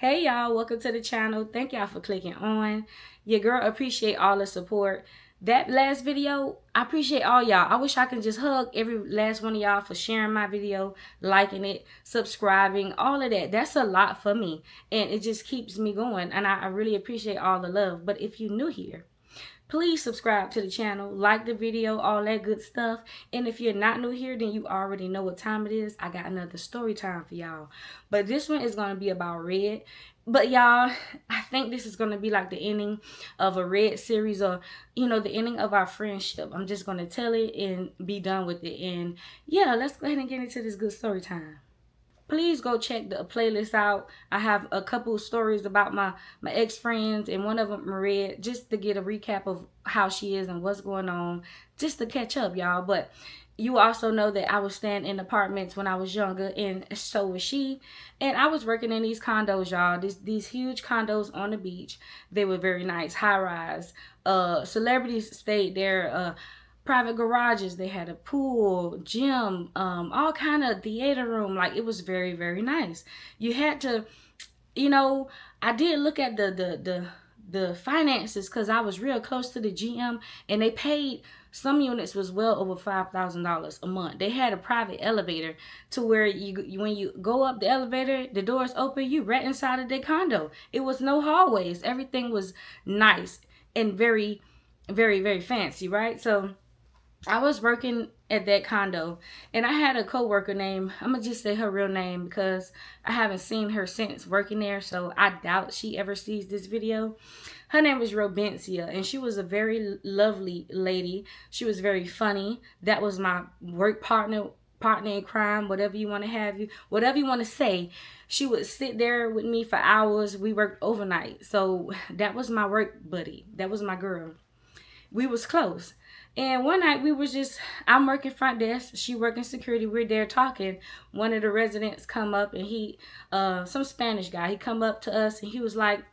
Hey y'all, welcome to the channel. Thank y'all for clicking on. Your girl appreciate all the support. That last video, I appreciate all y'all. I wish I could just hug every last one of y'all for sharing my video, liking it, subscribing, all of that. That's a lot for me. And it just keeps me going. And I really appreciate all the love. But if you're new here, please subscribe to the channel, like the video, all that good stuff. And if you're not new here, then you already know what time it is. I got another story time for y'all. But this one is going to be about Red. But y'all, I think this is going to be like the ending of a Red series, or, the ending of our friendship. I'm just going to tell it and be done with it. And yeah, let's go ahead and get into this good story time. Please go check the playlist out. I have a couple of stories about my ex-friends, and one of them Red, just to get a recap of how she is and what's going on, just to catch up, y'all. But you also know that I was staying in apartments when I was younger, and so was she. And I was working in these condos, y'all. These huge condos on the beach. They were very nice, high rise. Celebrities stayed there. Private garages. They had a pool, gym, all kind of theater room. Like, it was very, very nice. You had to, I did look at the finances, because I was real close to the GM, and they paid, some units was well over $5,000 a month. They had a private elevator to where you when you go up the elevator, the doors open, you right inside of their condo. It was no hallways. Everything was nice and very, very, very fancy, right? So I was working at that condo, and I had a coworker named, I'm gonna just say her real name because I haven't seen her since working there, so I doubt she ever sees this video. Her name was Robencia, and she was a very lovely lady. She was very funny. That was my work partner in crime, whatever you want to have, whatever you want to say. She would sit there with me for hours. We worked overnight, so that was my work buddy. That was my girl. We was close. And one night I'm working front desk, she working security, we're there talking. One of the residents come up, and he, some Spanish guy, he come up to us, and he was like,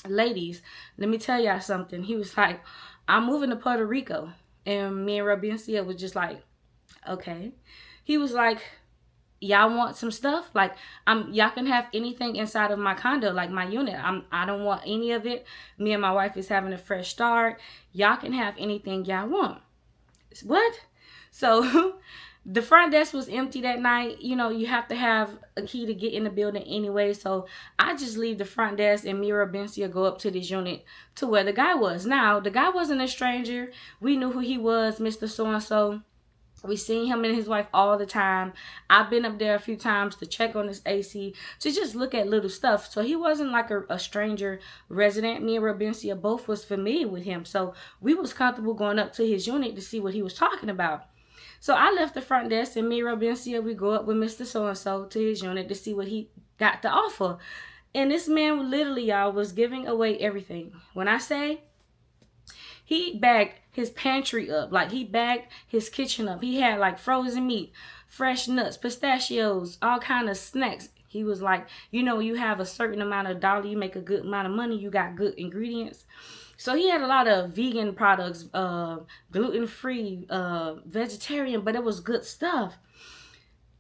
ladies, let me tell y'all something. He was like, I'm moving to Puerto Rico. And me and Robencia was just like, okay. He was like, y'all want some stuff? Like, y'all can have anything inside of my condo, like my unit. I don't want any of it. Me and my wife is having a fresh start. Y'all can have anything y'all want. What? So the front desk was empty that night. You have to have a key to get in the building anyway. So I just leave the front desk, and me and Robencia go up to this unit to where the guy was. Now, the guy wasn't a stranger. We knew who he was, Mr. So-and-so. We seen him and his wife all the time. I've been up there a few times to check on his AC, to just look at little stuff. So he wasn't like a stranger resident. Me and Robencia both was familiar with him. So we was comfortable going up to his unit to see what he was talking about. So I left the front desk, and me and Robencia, we go up with Mr. So-and-so to his unit to see what he got to offer. And this man literally, y'all, was giving away everything. When I say, he bagged his pantry up. Like, he bagged his kitchen up. He had like frozen meat, fresh nuts, pistachios, all kind of snacks. He was like, you have a certain amount of dollar, you make a good amount of money, you got good ingredients. So he had a lot of vegan products, gluten-free, vegetarian, but it was good stuff.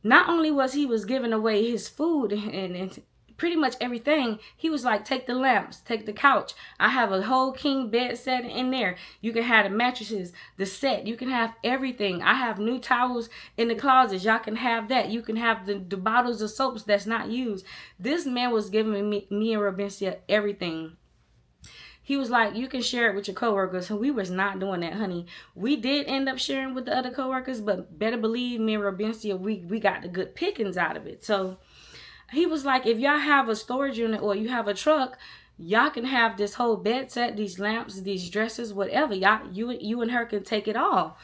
Not only was he giving away his food and pretty much everything, he was like, take the lamps, take the couch. I have a whole king bed set in there. You can have the mattresses, the set. You can have everything. I have new towels in the closets. Y'all can have that. You can have the bottles of soaps that's not used. This man was giving me and Robencia everything. He was like, you can share it with your coworkers. So we was not doing that, honey. We did end up sharing with the other coworkers, but better believe me and Robencia, we got the good pickings out of it. So he was like, if y'all have a storage unit or you have a truck, y'all can have this whole bed set, these lamps, these dressers, whatever. You and her can take it all.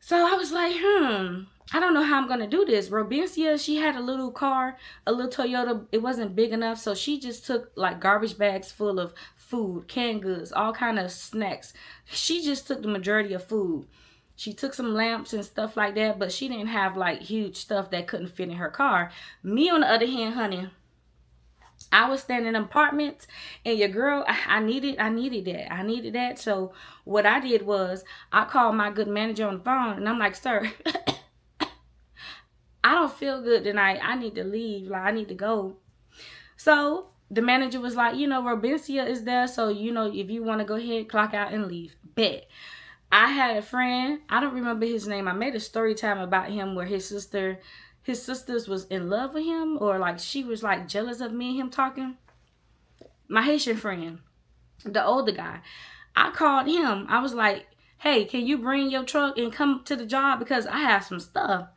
So I was like, I don't know how I'm going to do this. Robencia, she had a little car, a little Toyota. It wasn't big enough. So she just took like garbage bags full of food, canned goods, all kind of snacks. She just took the majority of food. She took some lamps and stuff like that, but she didn't have like huge stuff that couldn't fit in her car. Me, on the other hand, honey, I was staying in apartments, and your girl, I needed that. So what I did was I called my good manager on the phone, and I'm like, sir, I don't feel good tonight. I need to leave. Like, I need to go. So the manager was like, Robencia is there, so if you want to go ahead, clock out and leave. Bet. I had a friend, I don't remember his name. I made a story time about him where his sisters was in love with him, or like she was like jealous of me and him talking. My Haitian friend, the older guy, I called him. I was like, hey, can you bring your truck and come to the job because I have some stuff.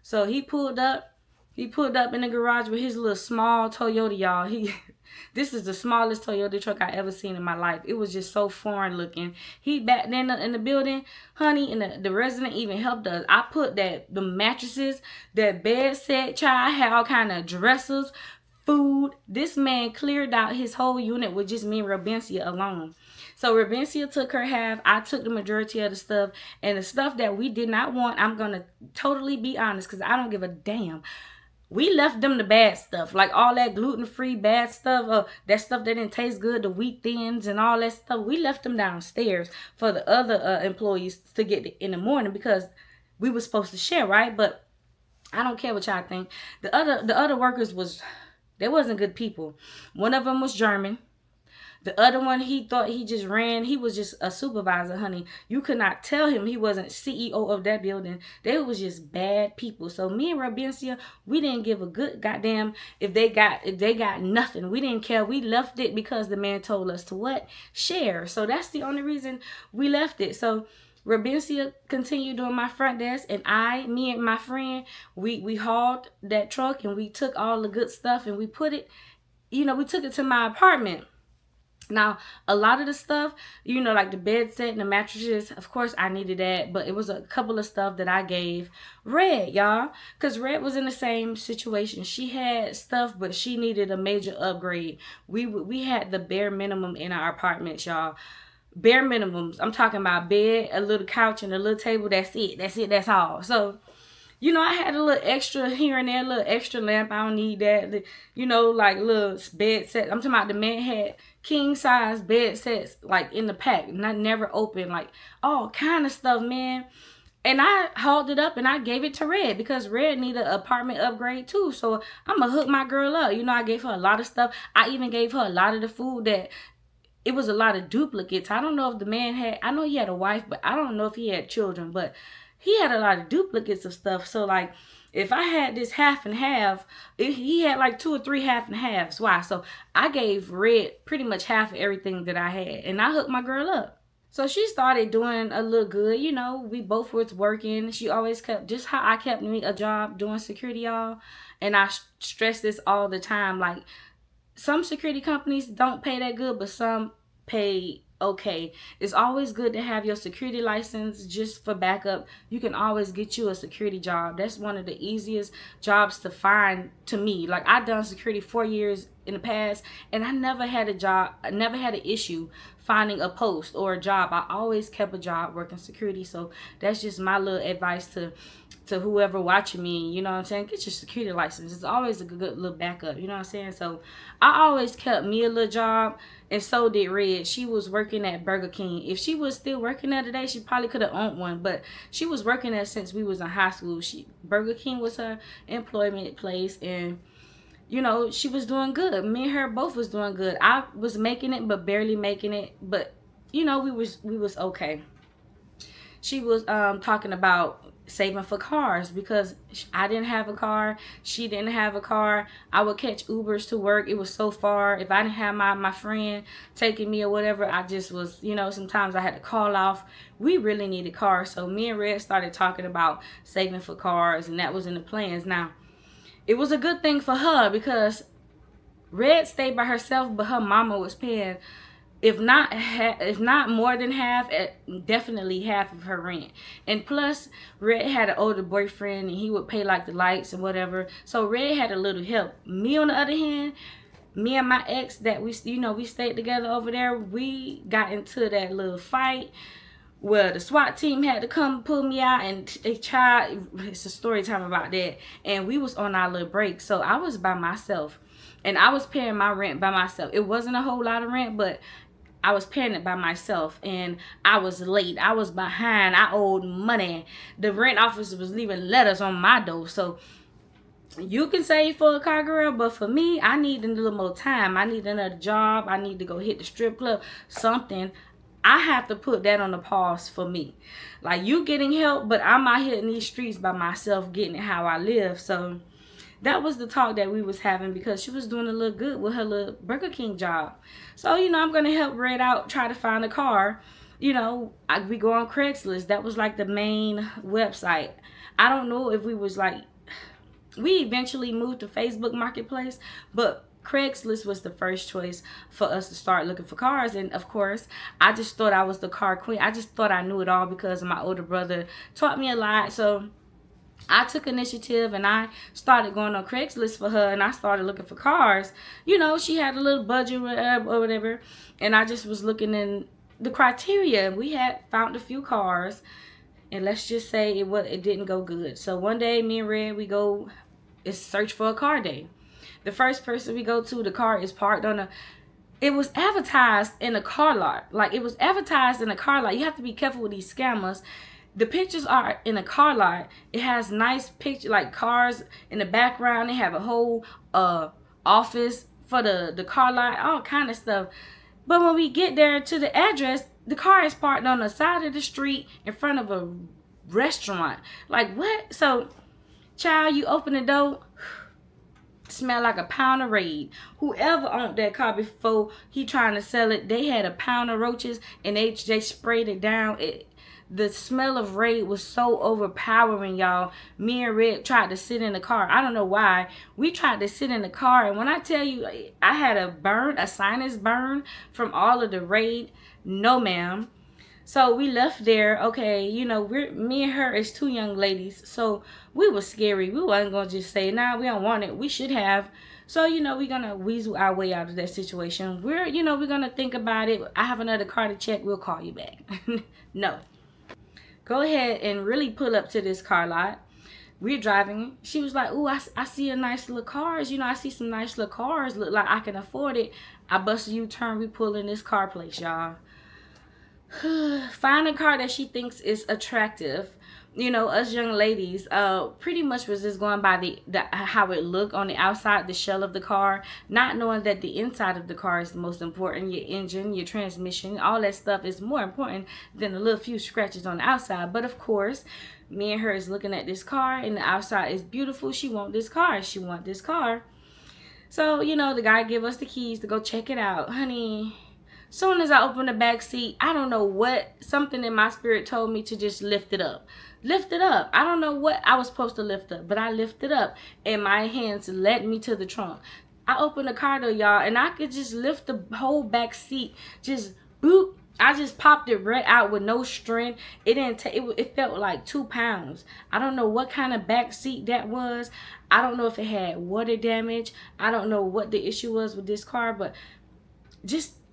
So he pulled up. He pulled up in the garage with his little small Toyota, y'all. This is the smallest Toyota truck I ever seen in my life. It was just so foreign looking. He back then in the building, honey, and the resident even helped us. I put the mattresses, that bed set, child. I had all kind of dressers, food. This man cleared out his whole unit with just me and Robencia alone. So Robencia took her half. I took the majority of the stuff. And the stuff that we did not want, I'm going to totally be honest because I don't give a damn. We left them the bad stuff. Like all that gluten-free bad stuff. That stuff that didn't taste good. The wheat thins and all that stuff. We left them downstairs for the other employees to get in the morning because we were supposed to share, right? But I don't care what y'all think. The other workers they wasn't good people. One of them was German. The other one, he thought he just ran. He was just a supervisor, honey. You could not tell him he wasn't CEO of that building. They was just bad people. So me and Robencia, we didn't give a good goddamn if they got nothing. We didn't care. We left it because the man told us to what? Share. So that's the only reason we left it. So Robencia continued doing my front desk, and me and my friend, we hauled that truck and we took all the good stuff and we put it, we took it to my apartment. Now, a lot of the stuff, like the bed set and the mattresses, of course I needed that, but it was a couple of stuff that I gave Red, y'all, because Red was in the same situation. She had stuff, but she needed a major upgrade. We had the bare minimum in our apartments, y'all. Bare minimums. I'm talking about bed, a little couch, and a little table. That's it. That's all. So, I had a little extra here and there, a little extra lamp. I don't need that. Like little bed set. I'm talking about the man had king size bed sets like in the pack, not never open, like all kind of stuff, man. And I hauled it up and I gave it to Red because Red needed an apartment upgrade too. So I'm gonna hook my girl up. I gave her a lot of stuff. I even gave her a lot of the food that. It was a lot of duplicates. I don't know if the man I know he had a wife, but I don't know if he had children, but he had a lot of duplicates of stuff. So like, if I had this half and half, he had like 2 or 3 half and halves. Why? So I gave Red pretty much half of everything that I had, and I hooked my girl up. So she started doing a little good. We both was working. She always kept, just how I kept me a job doing security, y'all. And I stress this all the time, like, some security companies don't pay that good, but some pay okay. It's always good to have your security license just for backup. You can always get you a security job. That's one of the easiest jobs to find to me. Like, I done security 4 years in the past, and I never had a job. I never had an issue finding a post or a job. I always kept a job working security. So that's just my little advice to whoever watching me. You know what I'm saying? Get your security license. It's always a good little backup. You know what I'm saying? So I always kept me a little job, and so did Red. She was working at Burger King. If she was still working there today, she probably could have owned one, but she was working there since we was in high school. Burger King was her employment place, and she was doing good. Me and her both was doing good. I was making it, but barely making it. But we was okay. She was talking about saving for cars because I didn't have a car. She didn't have a car. I would catch Ubers to work. It was so far. If I didn't have my friend taking me or whatever, I just was, sometimes I had to call off. We really needed cars. So me and Red started talking about saving for cars, and that was in the plans. Now, it was a good thing for her because Red stayed by herself, but her mama was paying, if not more than half, definitely half of her rent. And plus, Red had an older boyfriend, and he would pay like the lights and whatever. So Red had a little help. Me, on the other hand, me and my ex that we stayed together over there, we got into that little fight. Well, the SWAT team had to come pull me out, and they tried. It's a story time about that. And we was on our little break, so I was by myself, and I was paying my rent by myself. It wasn't a whole lot of rent, but I was paying it by myself, and I was late. I was behind. I owed money. The rent officer was leaving letters on my door. So You can save for a car, girl, but for me, I need a little more time. I need another job. I need to go hit the strip club, something. I have to put that on the pause for me. Like, you getting help, but I'm out here in these streets by myself, getting it how I live. So that was the talk that we was having, because she was doing a little good with her little Burger King job. So, I'm going to help Red out, try to find a car. We go on Craigslist. That was like the main website. I don't know if we was like, we eventually moved to Facebook Marketplace, but Craigslist was the first choice for us to start looking for cars. And of course, I just thought I was the car queen. I just thought I knew it all because my older brother taught me a lot. So I took initiative and I started going on Craigslist for her, and I started looking for cars. She had a little budget or whatever, and I just was looking in the criteria. We had found a few cars, and let's just say it didn't go good. So one day, me and Red, we go, it's search for a car day. The first person we go to, the car is parked on it was advertised in a car lot. Like, it was advertised in a car lot. You have to be careful with these scammers. The pictures are in a car lot. It has nice picture, like cars in the background. They have a whole office for the car lot, all kind of stuff. But when we get there to the address, the car is parked on the side of the street in front of a restaurant. Like, what? So, child, you open the door, smell like a pound of Raid. Whoever owned that car before he trying to sell it, they had a pound of roaches and they sprayed it down. The smell of Raid was so overpowering, y'all. Me and Red tried to sit in the car. I don't know why. We tried to sit in the car, and when I tell you I had a sinus burn from all of the Raid, no ma'am. So we left there. Okay, me and her is two young ladies, so we was scary. We wasn't gonna just say, nah, we don't want it. We should have. So, we're gonna weasel our way out of that situation. We're gonna think about it. I have another car to check. We'll call you back. No. Go ahead and really pull up to this car lot. We're driving. She was like, ooh, I see a nice little cars. I see some nice little cars. Look like I can afford it. I bust a U-turn. We pull in this car place, y'all. Find a car that she thinks is attractive. Us young ladies pretty much was just going by the how it looked on the outside, the shell of the car, not knowing that the inside of the car is the most important. Your engine, your transmission, all that stuff is more important than the little few scratches on the outside. But of course, me and her is looking at this car, and the outside is beautiful. She want this car. She want this car. So, the guy give us the keys to go check it out. Honey, soon as I open the back seat, I don't know what, something in my spirit told me to just lift it up. Lift it up. I don't know what I was supposed to lift up, but I lifted up, and my hands led me to the trunk. I opened the car door, y'all, and I could just lift the whole back seat. Just boop. I just popped it right out with no strength. It didn't take. It felt like 2 pounds. I don't know what kind of back seat that was. I don't know if it had water damage. I don't know what the issue was with this car, but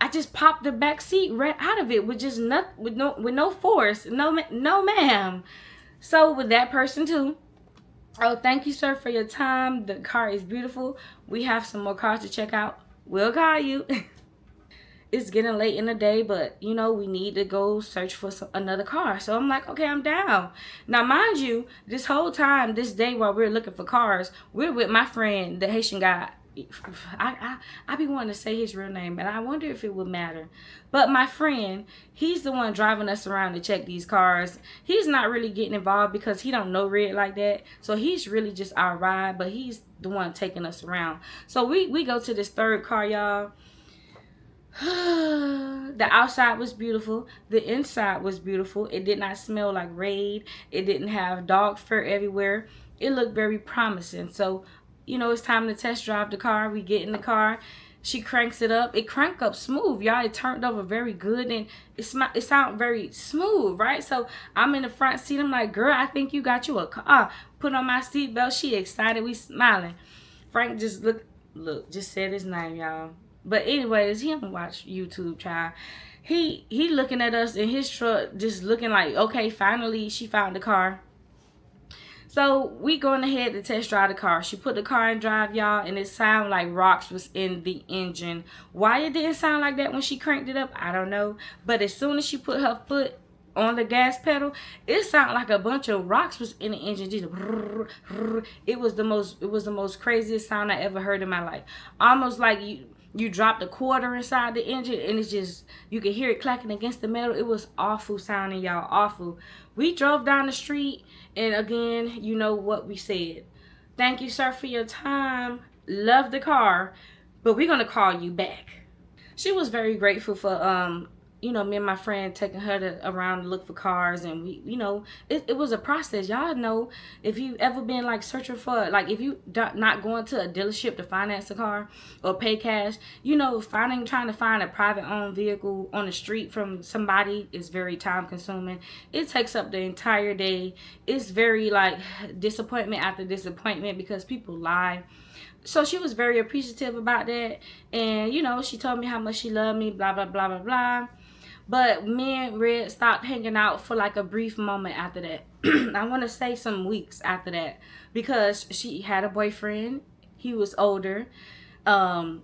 I just popped the back seat right out of it with just with no force. No, ma'am. So with that person too. Oh, thank you, sir, for your time. The car is beautiful. We have some more cars to check out. We'll call you. It's getting late in the day, but we need to go search for another car. So I'm like, okay, I'm down. Now, mind you, this whole time, this day while we're looking for cars, we're with my friend, the Haitian guy. I be wanting to say his real name, and I wonder if it would matter. But my friend, he's the one driving us around to check these cars. He's not really getting involved because he don't know Red like that. So he's really just our ride, but he's the one taking us around. So we go to this third car, y'all. The outside was beautiful. The inside was beautiful. It did not smell like Raid. It didn't have dog fur everywhere. It looked very promising. So it's time to test drive the car. We get in the car. She cranks it up. It cranked up smooth, y'all. It turned over very good, and it sounded very smooth, right? So I'm in the front seat. I'm like, girl, I think you got you a car. Put on my seatbelt. She excited. We smiling. Frank just just said his name, y'all. But anyways, he don't watch YouTube, child. He looking at us in his truck, just looking like, okay, finally she found the car. So we going ahead to test drive the car. She put the car in drive, y'all, and it sounded like rocks was in the engine. Why it didn't sound like that when she cranked it up, I don't know. But as soon as she put her foot on the gas pedal, it sounded like a bunch of rocks was in the engine. Just it was the most craziest sound I ever heard in my life. Almost like you dropped a quarter inside the engine, and it's just, you could hear it clacking against the metal. It was awful sounding, y'all, awful. We drove down the street, and again, you know what we said. Thank you, sir, for your time. Love the car, but we're gonna call you back. She was very grateful for me and my friend taking her around to look for cars, and it was a process. Y'all know, if you ever been like searching for, like, if you not going to a dealership to finance a car or pay cash, trying to find a private owned vehicle on the street from somebody is very time consuming. It takes up the entire day. It's very like disappointment after disappointment because people lie. So she was very appreciative about that, and she told me how much she loved me, blah blah blah blah blah. But me and Red stopped hanging out for like a brief moment after that. I want to say some weeks after that, because she had a boyfriend. He was older. And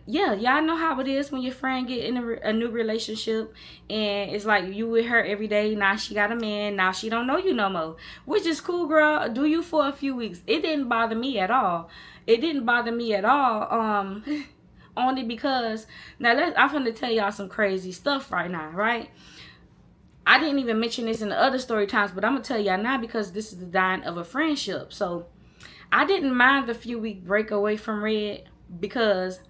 yeah, y'all know how it is when your friend get in a new relationship, and it's like you with her every day. Now she got a man. Now she don't know you no more, which is cool, girl. Do you for a few weeks. It didn't bother me at all. It didn't bother me at all. Only because, now I'm gonna tell y'all some crazy stuff right now, right? I didn't even mention this in the other story times, but I'm gonna tell y'all now because this is the dying of a friendship. So I didn't mind the few week break away from Red, because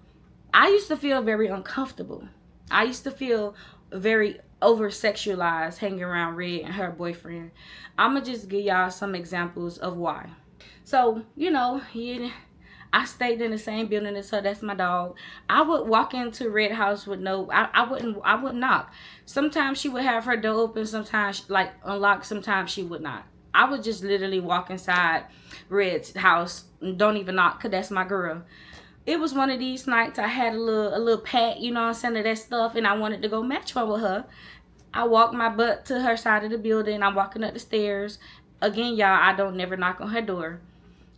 I used to feel very uncomfortable. I used to feel very over sexualized hanging around Red and her boyfriend. I'ma just give y'all some examples of why. So I stayed in the same building as her. That's my dog. I would walk into Red house with I wouldn't knock. Sometimes she would have her door open, sometimes like unlocked, sometimes she would not. I would just literally walk inside Red's house and don't even knock, because that's my girl. It was one of these nights I had a little pack, you know what I'm saying, of that stuff, and I wanted to go match one with her. I walked my butt to her side of the building. I'm walking up the stairs. Again, y'all, I don't never knock on her door.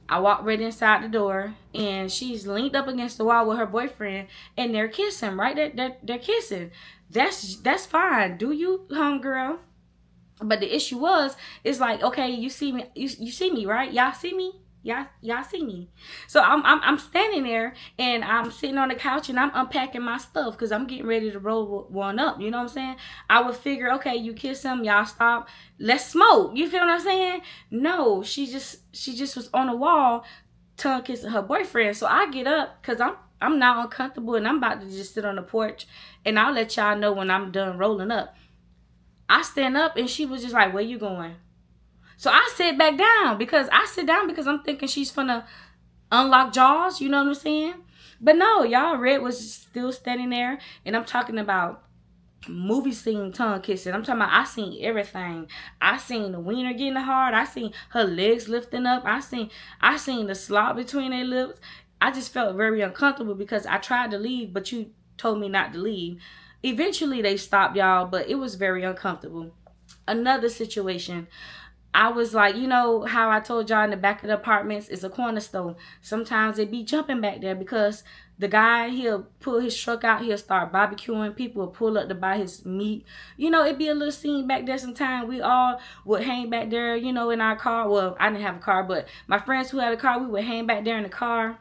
I walked right inside the door, and she's leaned up against the wall with her boyfriend, and they're kissing, right? They're kissing. That's fine. Do you, homegirl? But the issue it's like, okay, you see me, you see me, right? Y'all see me? Y'all see me. So I'm standing there, and I'm sitting on the couch, and I'm unpacking my stuff because I'm getting ready to roll one up. You know what I'm saying? I would figure, okay, you kiss him, y'all stop, let's smoke. You feel what I'm saying? No, she just was on the wall, tongue kissing her boyfriend. So I get up because I'm now uncomfortable, and I'm about to just sit on the porch, and I'll let y'all know when I'm done rolling up. I stand up, and she was just like, where you going? So I sit back down, because I sit down because I'm thinking she's finna unlock jaws, you know what I'm saying? But no, y'all, Red was still standing there, and I'm talking about movie scene tongue kissing. I'm talking about, I seen everything. I seen the wiener getting hard. I seen her legs lifting up. I seen the slot between their lips. I just felt very uncomfortable because I tried to leave, but you told me not to leave. Eventually they stopped, y'all, but it was very uncomfortable. Another situation, I was like, how I told y'all in the back of the apartments is a corner store. Sometimes they be jumping back there because the guy, he'll pull his truck out, he'll start barbecuing. People will pull up to buy his meat. It'd be a little scene back there sometimes. We all would hang back there, in our car. Well, I didn't have a car, but my friends who had a car, we would hang back there in the car.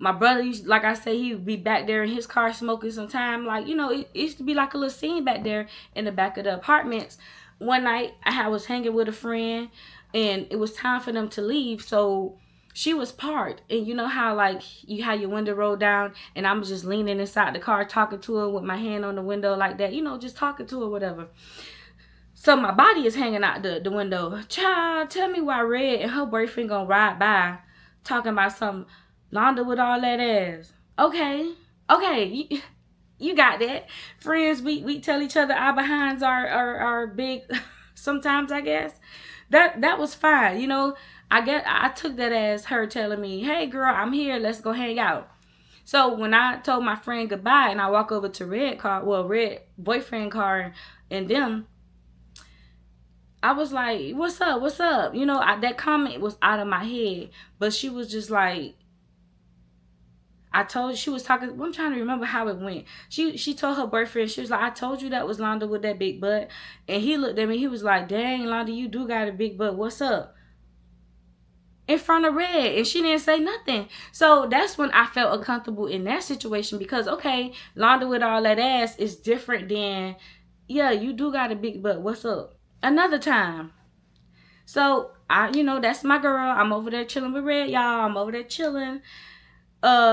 My brother like I say, he would be back there in his car smoking sometime. Like, it used to be like a little scene back there in the back of the apartments. One night, I was hanging with a friend, and it was time for them to leave. So she was parked, and you know how like you have your window rolled down, and I'm just leaning inside the car talking to her with my hand on the window like that, just talking to her, whatever. So my body is hanging out the window. Child, tell me why Red and her boyfriend gonna ride by talking about some Londa with all that ass. Okay, you got that. Friends, we tell each other our behinds are big sometimes, I guess. That was fine. I took that as her telling me, hey girl, I'm here, let's go hang out. So when I told my friend goodbye and I walk over to Red boyfriend car and them, I was like, what's up? That comment was out of my head, but she was just like, I told she was talking. I'm trying to remember how it went. She told her boyfriend, she was like, I told you that was Londa with that big butt. And he looked at me, he was like, dang, Londa, you do got a big butt. What's up? In front of Red, and she didn't say nothing. So that's when I felt uncomfortable in that situation, because okay, Londa with all that ass is different than, yeah, you do got a big butt. What's up? Another time. So that's my girl. I'm over there chilling with Red, y'all. I'm over there chilling.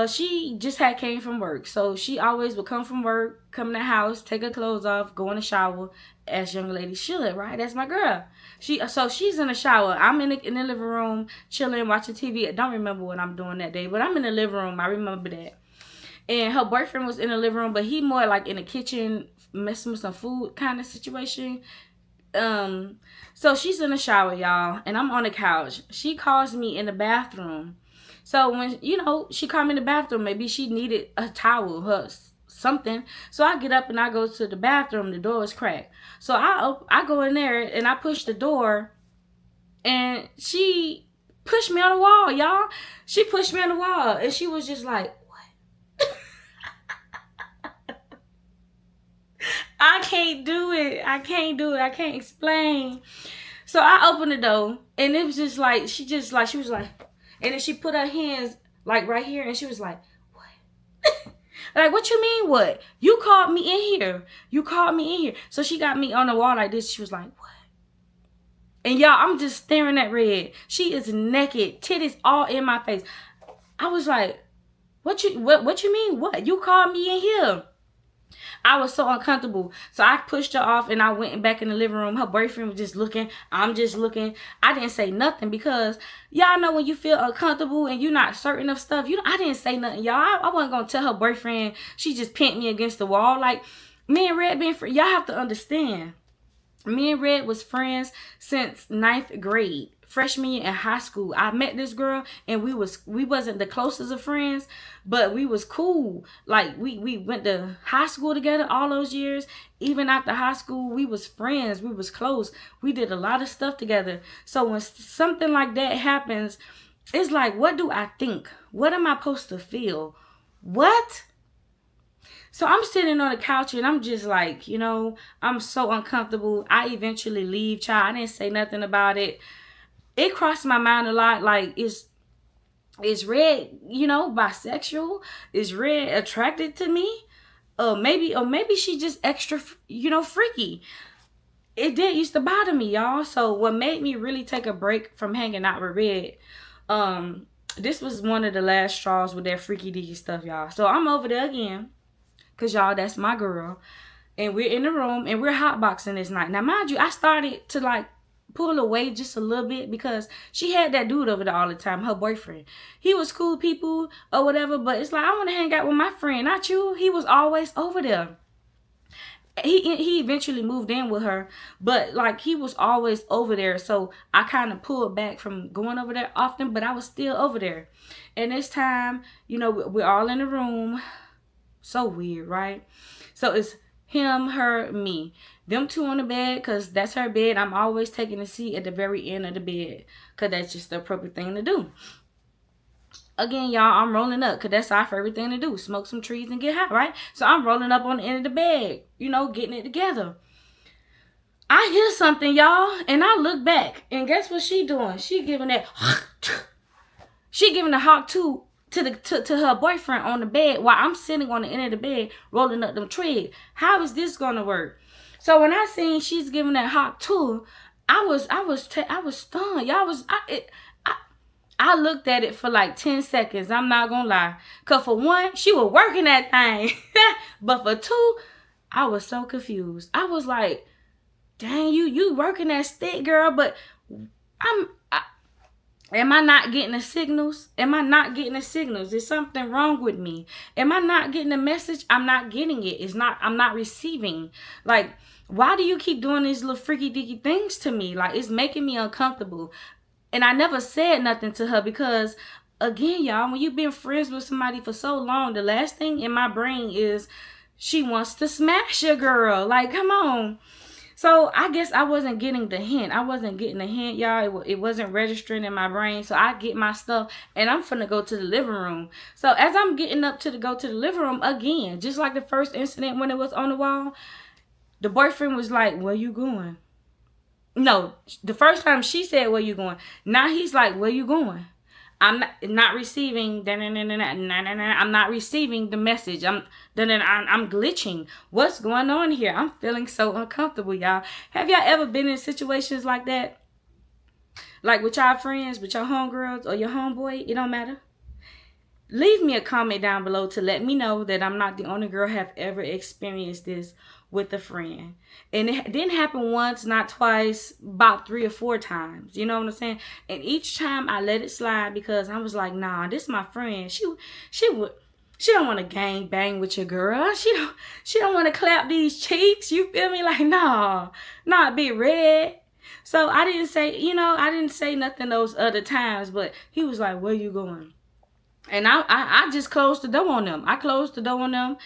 She just had came from work, so she always would come from work, come in the house, take her clothes off, go in the shower, as young ladies should, right? That's my girl. So she's in the shower. I'm in the living room, chilling, watching TV. I don't remember what I'm doing that day, but I'm in the living room. I remember that. And her boyfriend was in the living room, but he more like in the kitchen, messing with some food kind of situation. So she's in the shower, y'all, and I'm on the couch. She calls me in the bathroom. So when, she called me in the bathroom, maybe she needed a towel, something. So I get up and I go to the bathroom. The door was cracked. So I go in there and I push the door, and she pushed me on the wall, y'all. She pushed me on the wall, and she was just like, what? I can't do it. I can't explain. So I opened the door, and it was just like, she was like, and then she put her hands like right here, and she was like, what? Like, what you mean, what? You called me in here. You called me in here. So she got me on the wall like this. She was like, what? And y'all, I'm just staring at Red. She is naked, titties all in my face. I was like, what you mean, what? You called me in here. I was so uncomfortable. So I pushed her off and I went back in the living room. Her boyfriend was just looking. I'm just looking. I didn't say nothing because y'all know when you feel uncomfortable and you're not certain of stuff. I didn't say nothing, y'all. I wasn't going to tell her boyfriend. She just pinned me against the wall. Like, me and Red being friends. Y'all have to understand. Me and Red was friends since 9th grade. Freshman year in high school. I met this girl and we wasn't the closest of friends, but we was cool. Like we went to high school together all those years. Even after high school, we was friends. We was close. We did a lot of stuff together. So when something like that happens, it's like, what do I think? What am I supposed to feel? What? So I'm sitting on the couch and I'm just like, I'm so uncomfortable. I eventually leave, child. I didn't say nothing about it. It crossed my mind a lot, like, is Red, bisexual? Is Red attracted to me? Or maybe she just extra, freaky. It did used to bother me, y'all. So what made me really take a break from hanging out with Red, this was one of the last straws with that freaky deaky stuff, y'all. So I'm over there again, because, y'all, that's my girl. And we're in the room, and we're hotboxing this night. Now, mind you, I started to, like, pull away just a little bit because she had that dude over there all the time, her boyfriend. He was cool people or whatever, but it's like, I want to hang out with my friend, not you. He was always over there. He eventually moved in with her, but like he was always over there. So I kind of pulled back from going over there often, but I was still over there. And this time, we're all in the room. So weird, right? So it's him, her, me. Them two on the bed, because that's her bed. I'm always taking a seat at the very end of the bed, because that's just the appropriate thing to do. Again, y'all, I'm rolling up, because that's our favorite thing to do. Smoke some trees and get high, right? So I'm rolling up on the end of the bed, getting it together. I hear something, y'all, and I look back, and guess what she doing? She giving that, she giving the hawk to her boyfriend on the bed while I'm sitting on the end of the bed rolling up them trees. How is this gonna work? So when I seen she's giving that hawk to, I was stunned. Y'all I looked at it for like 10 seconds. I'm not gonna lie. Cause for one, she was working that thing. But for two, I was so confused. I was like, dang, you working that stick, girl, but am I not getting the signals? Am I not getting the signals? Is something wrong with me? Am I not getting the message? I'm not getting it. I'm not receiving. Like, why do you keep doing these little freaky deaky things to me? Like, it's making me uncomfortable. And I never said nothing to her because, again, y'all, when you've been friends with somebody for so long, the last thing in my brain is she wants to smash your girl. Like, come on. So I guess I wasn't getting the hint. I wasn't getting the hint, y'all. It wasn't registering in my brain. So I get my stuff and I'm finna go to the living room. So as I'm getting up to go to the living room again, just like the first incident when it was on the wall, the boyfriend was like, "Where you going?" No, the first time she said, "Where you going?" Now he's like, "Where you going?" I'm not receiving. I'm not receiving the message. I'm glitching. What's going on here? I'm feeling so uncomfortable, y'all. Have y'all ever been in situations like that? Like with y'all friends, with your homegirls or your homeboy? It don't matter. Leave me a comment down below to let me know that I'm not the only girl have ever experienced this with a friend. And it didn't happen once, not twice, about 3 or 4 times. You know what I'm saying? And each time I let it slide because I was like, nah, this is my friend. She don't want to gang bang with your girl. She don't want to clap these cheeks. You feel me? Like, nah, Big Red. So I didn't say nothing those other times, but he was like, "Where you going?" And I just closed the door on them. I closed the door on them.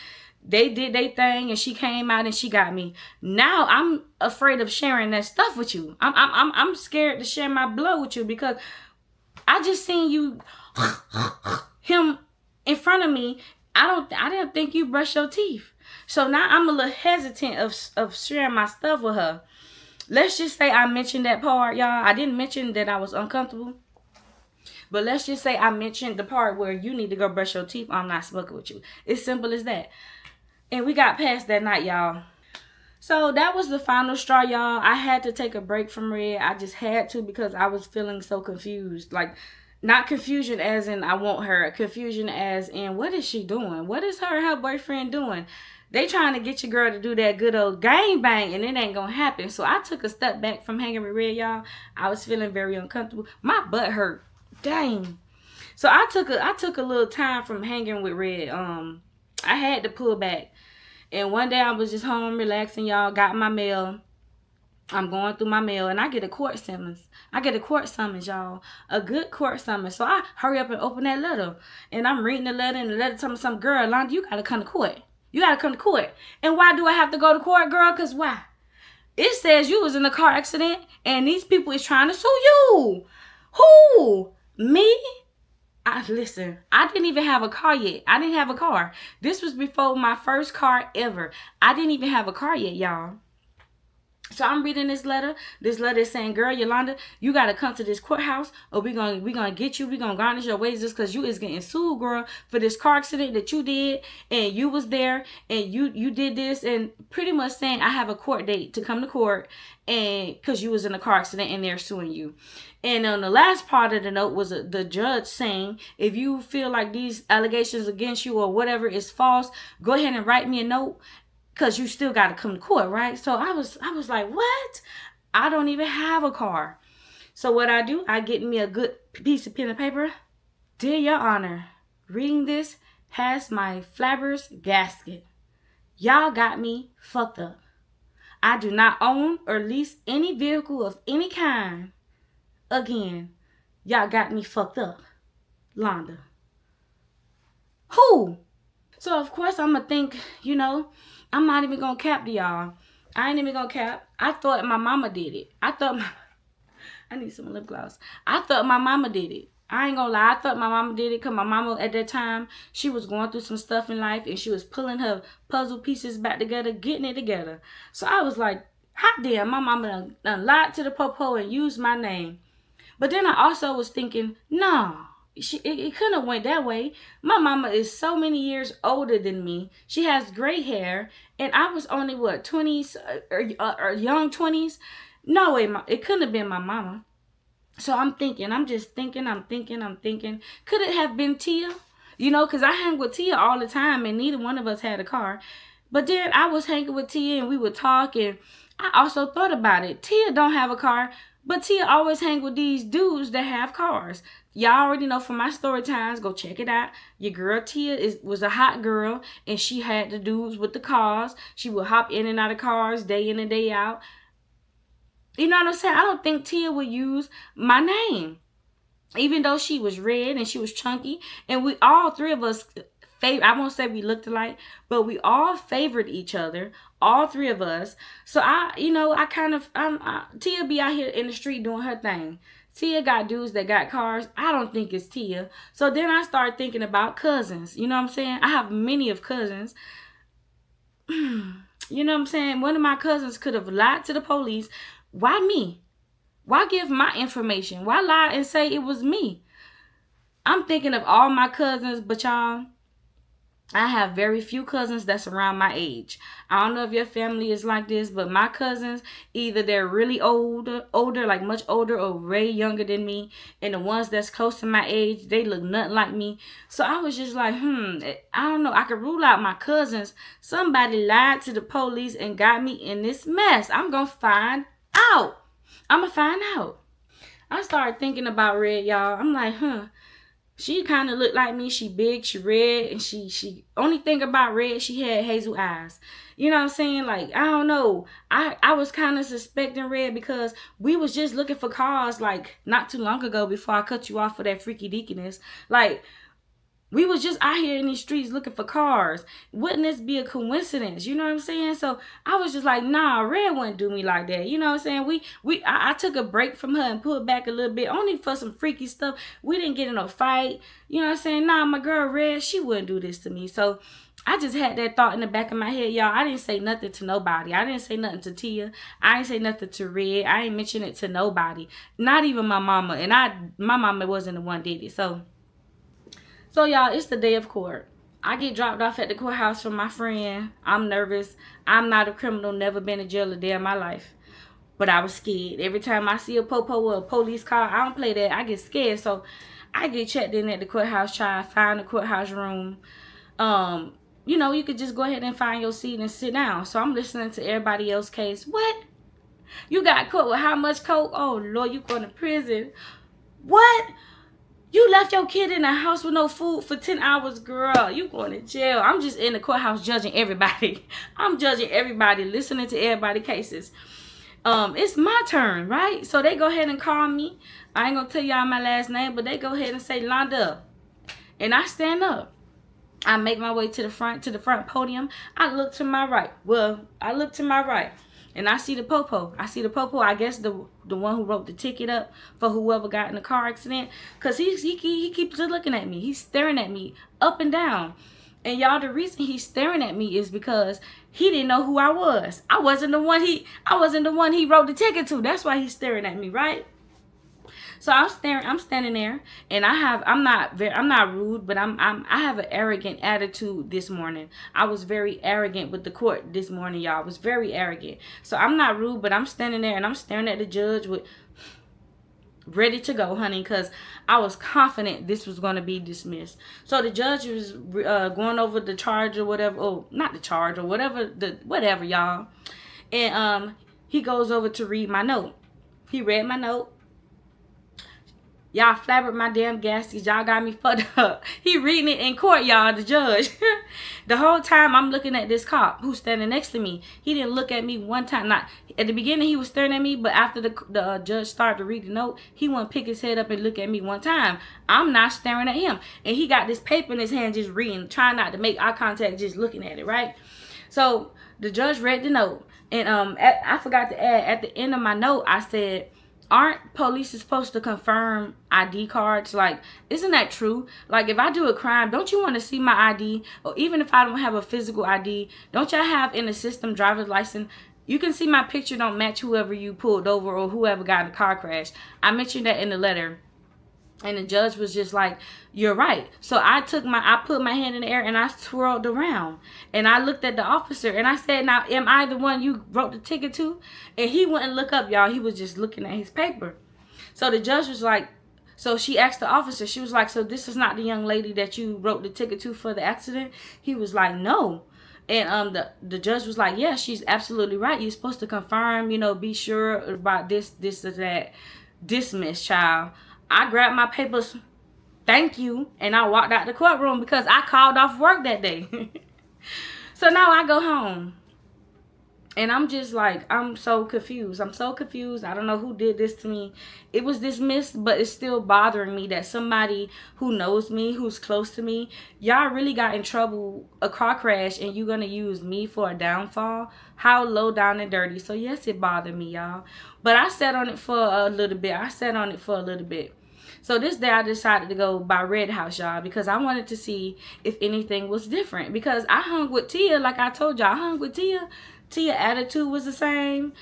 They did their thing, and she came out and she got me. Now I'm afraid of sharing that stuff with you. I'm scared to share my blood with you because I just seen you him in front of me. I didn't think you brushed your teeth. So now I'm a little hesitant of sharing my stuff with her. Let's just say I mentioned that part, y'all. I didn't mention that I was uncomfortable. But let's just say I mentioned the part where you need to go brush your teeth. I'm not smoking with you. It's simple as that. And we got past that night, y'all. So that was the final straw, y'all. I had to take a break from Red. I just had to because I was feeling so confused. Like, not confusion as in I want her. Confusion as in, what is she doing? What is her and her boyfriend doing? They trying to get your girl to do that good old gang bang, and it ain't gonna happen. So I took a step back from hanging with Red, y'all. I was feeling very uncomfortable. My butt hurt. Dang. So I took a little time from hanging with Red. I had to pull back. And one day I was just home relaxing, y'all. Got my mail. I'm going through my mail and I get a court summons. Y'all. A good court summons. So I hurry up and open that letter. And I'm reading the letter, and the letter telling me, "Some girl, Londa, you gotta come to court. You gotta come to court." And why do I have to go to court, girl? Because why? It says you was in a car accident and these people is trying to sue you. Who? Me? Listen, I didn't even have a car yet. I didn't have a car. This was before my first car ever. I didn't even have a car yet, y'all. So I'm reading this letter. This letter is saying, "Girl, Yolanda, you got to come to this courthouse or we gonna get you. We gonna garnish your wages because you is getting sued, girl, for this car accident that you did. And you was there and you did this." And pretty much saying I have a court date to come to court and because you was in a car accident and they're suing you. And on the last part of the note was the judge saying, "If you feel like these allegations against you or whatever is false, go ahead and write me a note. Because you still got to come to court," right? So I was like, what? I don't even have a car. So what I do, I get me a good piece of pen and paper. "Dear Your Honor, reading this has my flabbergasted. Y'all got me fucked up. I do not own or lease any vehicle of any kind. Again, y'all got me fucked up. Londa." Who? So of course I'm going to think, I'm not even going to cap to y'all. I ain't even going to cap. I thought my mama did it. I need some lip gloss. I thought my mama did it. I ain't gonna lie. I thought my mama did it because my mama at that time, she was going through some stuff in life and she was pulling her puzzle pieces back together, getting it together. So I was like, hot damn, my mama done lied to the popo and used my name. But then I also was thinking, no. It couldn't have went that way. My mama is so many years older than me. She has gray hair, and I was only 20s or young 20s. No way, it couldn't have been my mama. So I'm thinking. Could it have been Tia? Because I hang with Tia all the time, and neither one of us had a car. But then I was hanging with Tia, and we would talk, and I also thought about it. Tia don't have a car, but Tia always hang with these dudes that have cars. Y'all already know from my story times. Go check it out. Your girl Tia was a hot girl, and she had the dudes with the cars. She would hop in and out of cars day in and day out. You know what I'm saying? I don't think Tia would use my name. Even though she was red and she was chunky. And we all three of us I won't say we looked alike, but we all favored each other, all three of us. So I kind of, Tia be out here in the street doing her thing. Tia got dudes that got cars. I don't think it's Tia. So then I started thinking about cousins. You know what I'm saying? I have many of cousins. You know what I'm saying? One of my cousins could have lied to the police. Why me? Why give my information? Why lie and say it was me? I'm thinking of all my cousins, but y'all, I have very few cousins that's around my age. I don't know if your family is like this, but my cousins, either they're really older, like much older, or way younger than me. And the ones that's close to my age, they look nothing like me. So I was just like, I don't know. I could rule out my cousins. Somebody lied to the police and got me in this mess. I'm going to find out. I started thinking about Red, y'all. I'm like, she kind of looked like me. She big, she red, and she only thing about Red, she had hazel eyes. You know what I'm saying? Like, I don't know. I was kind of suspecting Red because we was just looking for cars like not too long ago before I cut you off for that freaky deaconess. Like, we was just out here in these streets looking for cars. Wouldn't this be a coincidence? You know what I'm saying? So I was just like, nah, Red wouldn't do me like that. You know what I'm saying? I took a break from her and pulled back a little bit, only for some freaky stuff. We didn't get in a fight. You know what I'm saying? Nah, my girl Red, she wouldn't do this to me. So I just had that thought in the back of my head, y'all. I didn't say nothing to nobody. I didn't say nothing to Tia. I didn't say nothing to Red. I ain't mention it to nobody. Not even my mama. And my mama wasn't the one did it. So y'all, it's the day of court. I get dropped off at the courthouse from my friend. I'm nervous. I'm not a criminal, never been in jail a day in my life. But I was scared. Every time I see a popo or a police car, I don't play that. I get scared. So I get checked in at the courthouse, try to find the courthouse room. You could just go ahead and find your seat and sit down. So I'm listening to everybody else's case. What? You got caught with how much coke? Oh, Lord, you going to prison. What? You left your kid in the house with no food for 10 hours, girl. You going to jail. I'm just in the courthouse judging everybody. I'm judging everybody, listening to everybody's cases. It's my turn, right? So they go ahead and call me. I ain't going to tell y'all my last name, but they go ahead and say, Londa. And I stand up. I make my way to the front podium. I look to my right. And I see the popo. I guess the one who wrote the ticket up for whoever got in the car accident. Because he keeps looking at me. He's staring at me up and down. And y'all, the reason he's staring at me is because he didn't know who I was. I wasn't the one he wrote the ticket to. That's why he's staring at me, right? So I'm standing there, and I'm not rude, but I have an arrogant attitude this morning. I was very arrogant with the court this morning, y'all. I was very arrogant. So I'm not rude, but I'm standing there and I'm staring at the judge with ready to go, honey, because I was confident this was going to be dismissed. So the judge was going over the charge or whatever. Oh, not the charge or whatever, y'all. And he goes over to read my note. He read my note. Y'all flabbered my damn gaskets. Y'all got me fucked up. He reading it in court, y'all, the judge. The whole time I'm looking at this cop who's standing next to me. He didn't look at me one time. Not at the beginning he was staring at me, but after the judge started to read the note, he wouldn't pick his head up and look at me one time. I'm not staring at him. And he got this paper in his hand just reading, trying not to make eye contact, just looking at it, right? So the judge read the note. And I forgot to add, at the end of my note, I said, aren't police supposed to confirm ID cards? Like, isn't that true? Like, if I do a crime, don't you want to see my ID? Or even if I don't have a physical ID, don't y'all have in the system driver's license? You can see my picture don't match whoever you pulled over or whoever got in a car crash. I mentioned that in the letter. And the judge was just like, you're right. So I put my hand in the air and I twirled around. And I looked at the officer and I said, now, am I the one you wrote the ticket to? And he wouldn't look up, y'all. He was just looking at his paper. So the judge was like, so she asked the officer, she was like, so this is not the young lady that you wrote the ticket to for the accident? He was like, no. And the judge was like, yeah, she's absolutely right. You're supposed to confirm, be sure about this or that. Dismiss, child. I grabbed my papers, thank you, and I walked out the courtroom because I called off work that day. So now I go home. And I'm just like, I'm so confused. I'm so confused. I don't know who did this to me. It was dismissed, but it's still bothering me that somebody who knows me, who's close to me, y'all really got in trouble, a car crash, and you're going to use me for a downfall? How low down and dirty. So yes, it bothered me, y'all. But I sat on it for a little bit. So this day I decided to go by Red House, y'all, because I wanted to see if anything was different. Because I hung with Tia, like I told y'all, I hung with Tia. Tia attitude was the same.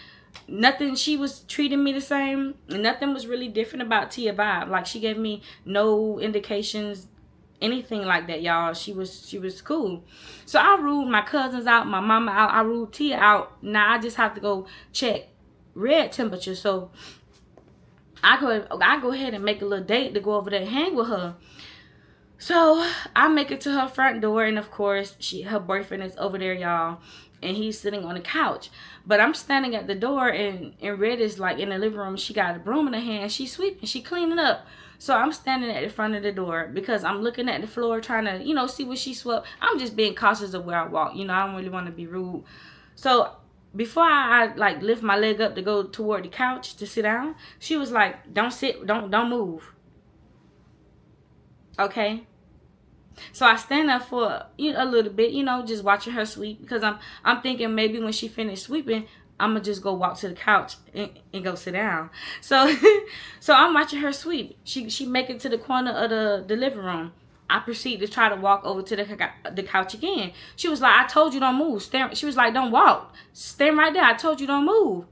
Nothing, she was treating me the same. Nothing was really different about Tia vibe. Like, she gave me no indications, anything like that, y'all. She was cool. So I ruled my cousins out, my mama out. I ruled Tia out. Now I just have to go check Red temperature. So I go ahead and make a little date to go over there and hang with her. So I make it to her front door, and of course her boyfriend is over there, y'all, and he's sitting on the couch. But I'm standing at the door, and Red is like in the living room. She got a broom in her hand. She's sweeping. She cleaning up. So I'm standing at the front of the door because I'm looking at the floor trying to, you know, see what she swept. I'm just being cautious of where I walk. You know, I don't really want to be rude. So before I like lift my leg up to go toward the couch to sit down, she was like, don't sit, don't move. Okay. So I stand up for a little bit, you know, just watching her sweep, because I'm thinking maybe when she finished sweeping, I'm gonna just go walk to the couch and go sit down. So so I'm watching her sweep. She make it to the corner of the living room. I proceed to try to walk over to the couch again. She was like, I told you don't move. She was like, don't walk. Stand right there. I told you don't move.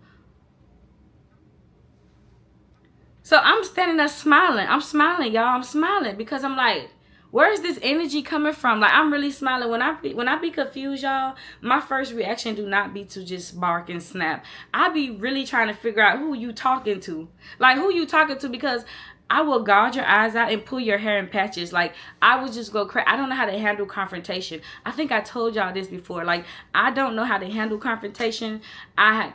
So I'm standing there smiling. I'm smiling, y'all. I'm smiling because I'm like, where is this energy coming from? Like, I'm really smiling. When I be confused, y'all, my first reaction do not be to just bark and snap. I be really trying to figure out who you talking to. Like, who you talking to, because I will gouge your eyes out and pull your hair in patches. Like, I would just go crazy. I don't know how to handle confrontation. I think I told y'all this before. Like, I don't know how to handle confrontation. I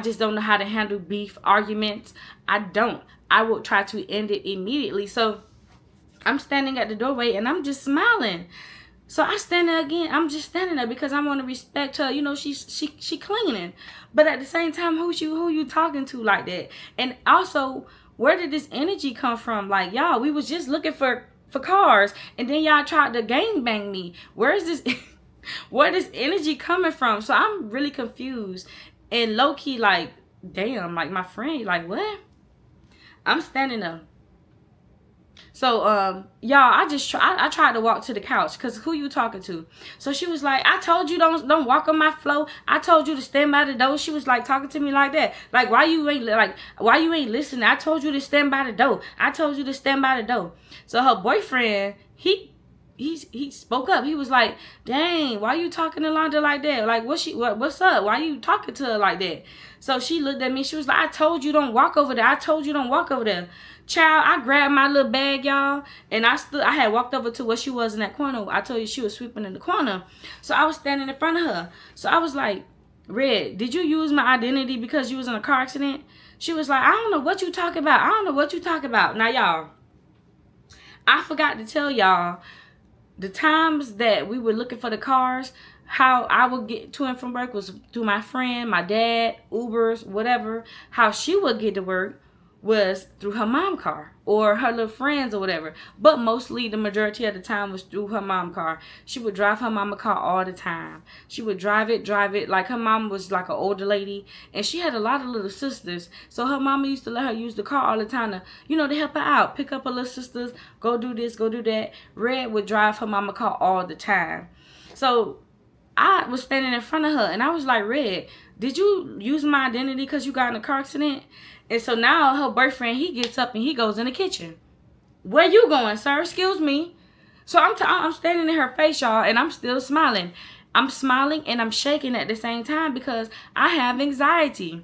just don't know how to handle beef arguments. I don't. I will try to end it immediately. So I'm standing at the doorway and I'm just smiling. So I stand there again. I'm just standing there because I want to respect her. You know, she cleaning. But at the same time, who you talking to like that? And also, where did this energy come from? Like, y'all, we was just looking for cars, and then y'all tried to gangbang me. Where is this? Where this energy coming from? So I'm really confused and low key like, damn, like my friend, like what? I'm standing up. So y'all, I tried to walk to the couch because who you talking to? So she was like, I told you don't walk on my floor. I told you to stand by the door. She was like talking to me like that. Like, why you ain't listening? I told you to stand by the door. I told you to stand by the door. So her boyfriend, he spoke up. He was like, dang, why you talking to Londa like that? Like, what's up? Why you talking to her like that? So she looked at me. She was like, I told you don't walk over there. I told you don't walk over there. Child, I grabbed my little bag, y'all, and I had walked over to where she was in that corner. I told you she was sweeping in the corner. So I was standing in front of her. So I was like, Red, did you use my identity because you was in a car accident? She was like, I don't know what you talking about. I don't know what you talking about. Now, y'all, I forgot to tell y'all, the times that we were looking for the cars, how I would get to and from work was through my friend, my dad, Ubers, whatever. How she would get to work was through her mom car or her little friends or whatever. But mostly the majority of the time was through her mom car. She would drive her mama car all the time. She would drive it. Like, her mom was like an older lady, and she had a lot of little sisters. So her mama used to let her use the car all the time to, to help her out, pick up her little sisters, go do this, go do that. Red would drive her mama car all the time. So I was standing in front of her, and I was like, Red, did you use my identity because you got in a car accident? And so now her boyfriend, he gets up and he goes in the kitchen. Where you going, sir? Excuse me. So I'm standing in her face, y'all, and I'm still smiling. I'm smiling and I'm shaking at the same time because I have anxiety.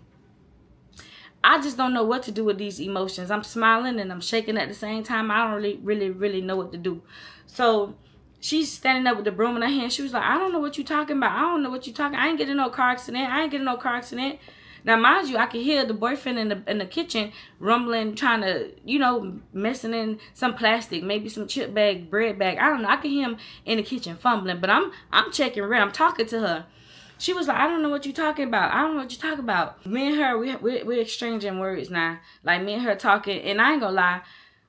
I just don't know what to do with these emotions. I'm smiling and I'm shaking at the same time. I don't really know what to do. So she's standing up with the broom in her hand. She was like, I don't know what you're talking about. I don't know what you're talking. I ain't getting no car accident. Now, mind you, I could hear the boyfriend in the kitchen rumbling, trying to, messing in some plastic, maybe some chip bag, bread bag. I don't know. I could hear him in the kitchen fumbling, but I'm checking Red. I'm talking to her. She was like, I don't know what you're talking about. I don't know what you're talking about. Me and her, we're exchanging words now. Like, me and her talking, and I ain't gonna lie,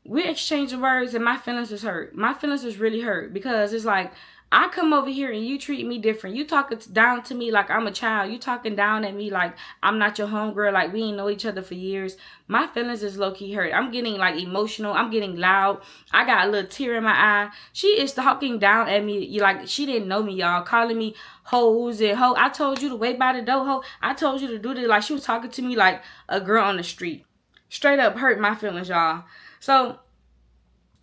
we're exchanging words, and my feelings is hurt. My feelings is really hurt, because it's like, I come over here and you treat me different. You talking down to me like I'm a child. You talking down at me like I'm not your homegirl, like we ain't know each other for years. My feelings is low-key hurt. I'm getting like emotional. I'm getting loud. I got a little tear in my eye. She is talking down at me like she didn't know me, y'all. Calling me hoes and ho. I told you to wait by the door, ho. I told you to do this. Like, she was talking to me like a girl on the street. Straight up hurt my feelings, y'all. So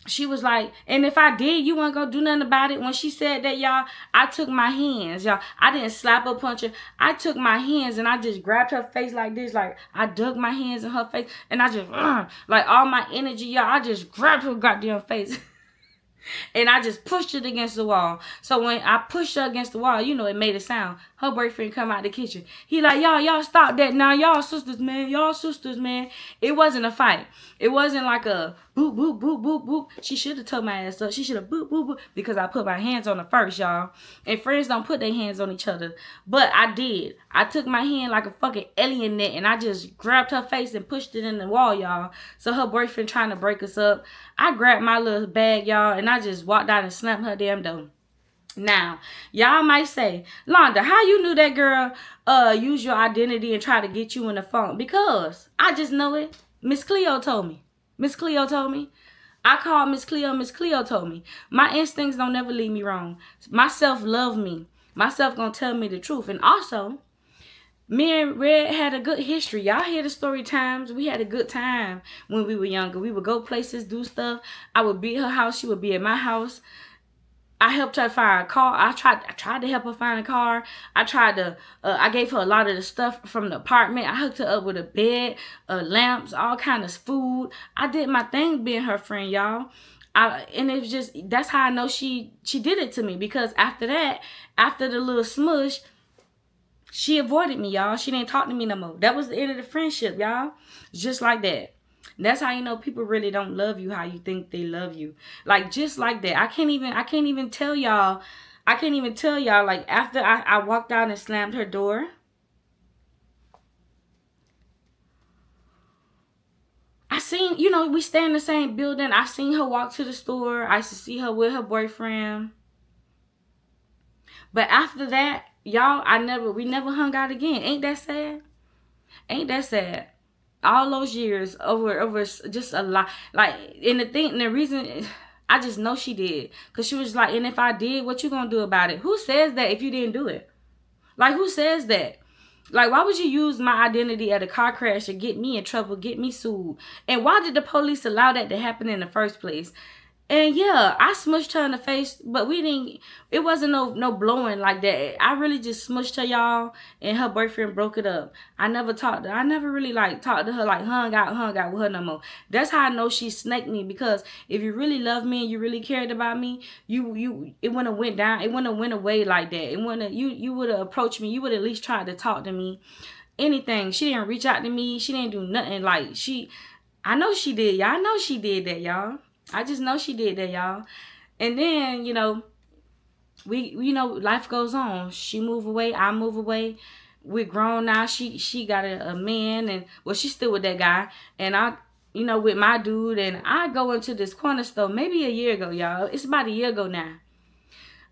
she was like, and if I did, you weren't gonna do nothing about it. When she said that, y'all, I took my hands, y'all. I didn't slap or punch her. I took my hands and I just grabbed her face like this. Like, I dug my hands in her face and I just, like, all my energy, y'all, I just grabbed her goddamn face. And I just pushed it against the wall. So when I pushed her against the wall, you know, it made a sound. Her boyfriend come out the kitchen. He like, y'all stop that now. Y'all sisters, man. Y'all sisters, man. It wasn't a fight. It wasn't like a boop, boop, boop, boop, boop. She should have told my ass up. She should have boop, boop, boop. Because I put my hands on her first, y'all. And friends don't put their hands on each other. But I did. I took my hand like a fucking alien net. And I just grabbed her face and pushed it in the wall, y'all. So her boyfriend trying to break us up. I grabbed my little bag, y'all. And I just walked out and slapped her damn door. Now, y'all might say, Londa, how you knew that girl use your identity and try to get you in the funk? Because I just know it. Miss Cleo told me. Miss Cleo told me. I called Miss Cleo. Miss Cleo told me. My instincts don't never lead me wrong. Myself love me. Myself gonna tell me the truth. And also, me and Red had a good history. Y'all hear the story times. We had a good time when we were younger. We would go places, do stuff. I would be at her house. She would be at my house. I helped her find a car. I tried to help her find a car. I gave her a lot of the stuff from the apartment. I hooked her up with a bed, lamps, all kind of food. I did my thing being her friend, y'all. And it was just, that's how I know she did it to me. Because after that, after the little smush, she avoided me, y'all. She didn't talk to me no more. That was the end of the friendship, y'all. Just like that. That's how you know people really don't love you how you think they love you. Like, just like that. I can't even tell y'all. Like, after I walked out and slammed her door, I seen, you know, we stay in the same building. I seen her walk to the store. I used to see her with her boyfriend. But after that, y'all, we never hung out again. Ain't that sad? Ain't that sad? All those years over just a lot. Like, and the reason, I just know she did. Because she was like, and if I did, what you gonna do about it? Who says that if you didn't do it? Like, who says that? Like, why would you use my identity at a car crash to get me in trouble, get me sued? And why did the police allow that to happen in the first place? And yeah, I smushed her in the face, but it wasn't no blowing like that. I really just smushed her, y'all, and her boyfriend broke it up. I never really like talked to her, like hung out with her no more. That's how I know she snaked me, because if you really loved me and you really cared about me, it wouldn't have went down, it wouldn't have went away like that. It wouldn't have, you would have approached me, you would have at least tried to talk to me. Anything. She didn't reach out to me, she didn't do nothing. Like, I know she did, y'all. I know she did that, y'all. I just know she did that, y'all. And then, you know, life goes on. She move away, I move away. We're grown now. She got a man, and well, she's still with that guy. And I, with my dude, and I go into this corner store maybe a year ago, y'all. It's about a year ago now.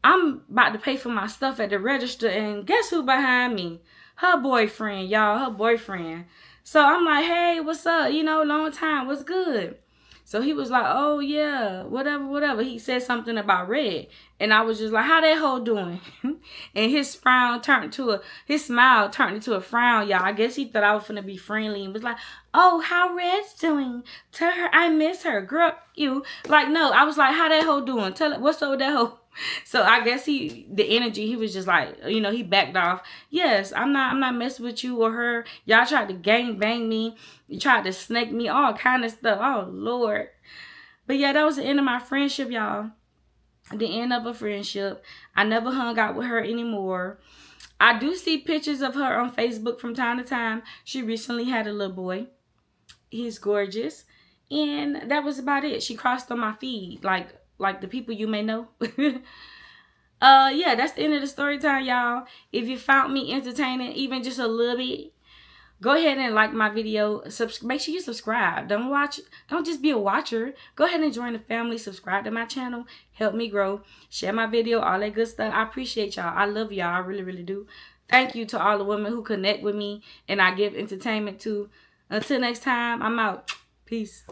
I'm about to pay for my stuff at the register, and guess who behind me? Her boyfriend, y'all. Her boyfriend. So I'm like, hey, what's up? Long time. What's good? So he was like, oh, yeah, whatever. He said something about Red. And I was just like, how that hoe doing? And his smile turned into a frown, y'all. I guess he thought I was going to be friendly and was like, oh, how Red's doing? Tell her I miss her. Girl, you. Like, no, I was like, how that hoe doing? Tell her, what's up with that hoe? So I guess the energy, he was just like, he backed off. Yes, I'm not messing with you or her. Y'all tried to gang bang me. You tried to snake me, all kind of stuff. Oh, Lord. But yeah, that was the end of my friendship, y'all. The end of a friendship. I never hung out with her anymore. I do see pictures of her on Facebook from time to time. She recently had a little boy. He's gorgeous. And that was about it. She crossed on my feed, like the people you may know. Yeah, that's the end of the story time, y'all. If you found me entertaining, even just a little bit, go ahead and like my video. Make sure you subscribe. Don't just be a watcher. Go ahead and join the family. Subscribe to my channel. Help me grow. Share my video. All that good stuff. I appreciate y'all. I love y'all. I really, really do. Thank you to all the women who connect with me and I give entertainment to. Until next time, I'm out. Peace.